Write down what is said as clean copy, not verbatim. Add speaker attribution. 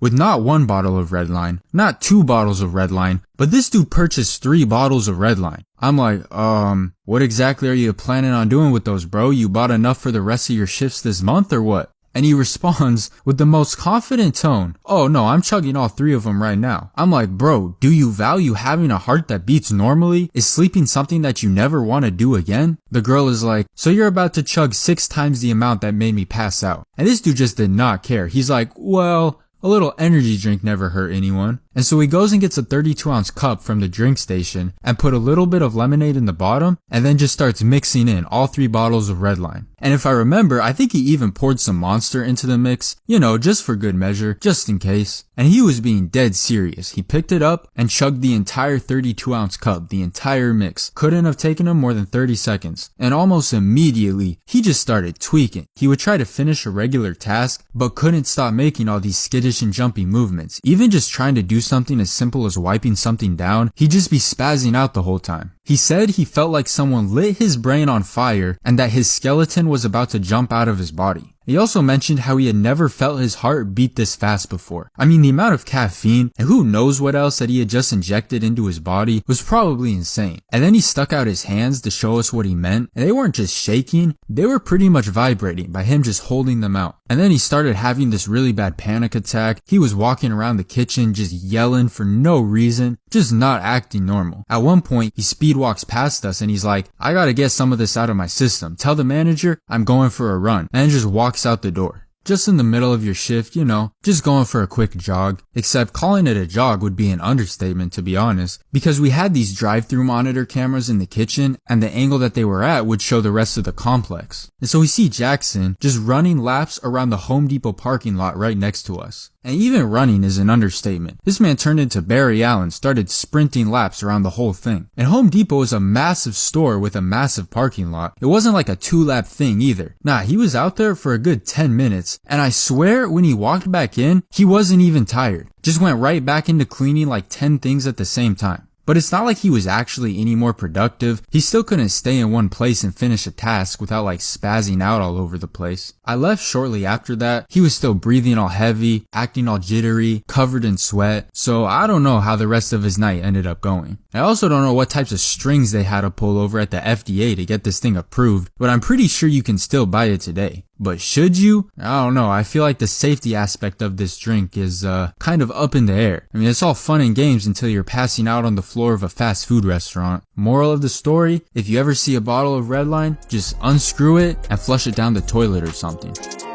Speaker 1: with not 1 bottle of redline, not 2 bottles of redline, but this dude purchased 3 bottles of redline. I'm like, what exactly are you planning on doing with those, bro? You bought enough for the rest of your shifts this month or what? And he responds with the most confident tone, oh no, I'm chugging all 3 of them right now. I'm like, bro, do you value having a heart that beats normally? Is sleeping something that you never want to do again? The girl is like, so you're about to chug 6 times the amount that made me pass out. And this dude just did not care. He's like, well, a little energy drink never hurt anyone. And so he goes and gets a 32-ounce cup from the drink station and put a little bit of lemonade in the bottom and then just starts mixing in all 3 bottles of redline. And if I remember, I think he even poured some Monster into the mix, just for good measure, just in case. And he was being dead serious. He picked it up and chugged the entire 32-ounce cup, the entire mix. Couldn't have taken him more than 30 seconds. And almost immediately, he just started tweaking. He would try to finish a regular task, but couldn't stop making all these skittish and jumpy movements. Even just trying to do something as simple as wiping something down, he'd just be spazzing out the whole time. He said he felt like someone lit his brain on fire and that his skeleton was about to jump out of his body. He also mentioned how he had never felt his heart beat this fast before. I mean, the amount of caffeine and who knows what else that he had just injected into his body was probably insane. And then he stuck out his hands to show us what he meant, and they weren't just shaking, they were pretty much vibrating by him just holding them out. And then he started having this really bad panic attack. He was walking around the kitchen just yelling for no reason, just not acting normal. At one point, he speed walks past us and he's like, I gotta get some of this out of my system. Tell the manager I'm going for a run. And then just walks out the door. Just in the middle of your shift, just going for a quick jog. Except calling it a jog would be an understatement, to be honest, because we had these drive-through monitor cameras in the kitchen and the angle that they were at would show the rest of the complex. And so we see Jackson just running laps around the Home Depot parking lot right next to us. And even running is an understatement. This man turned into Barry Allen, started sprinting laps around the whole thing. And Home Depot is a massive store with a massive parking lot. It wasn't like a 2-lap thing either. Nah, he was out there for a good 10 minutes. And I swear when he walked back in, he wasn't even tired. Just went right back into cleaning like 10 things at the same time. But it's not like he was actually any more productive. He still couldn't stay in one place and finish a task without like spazzing out all over the place. I left shortly after that. He was still breathing all heavy, acting all jittery, covered in sweat. So I don't know how the rest of his night ended up going. I also don't know what types of strings they had to pull over at the FDA to get this thing approved, but I'm pretty sure you can still buy it today. But should you? I don't know. I feel like the safety aspect of this drink is kind of up in the air. I mean, it's all fun and games until you're passing out on the floor of a fast food restaurant. Moral of the story, if you ever see a bottle of redline, just unscrew it and flush it down the toilet or something.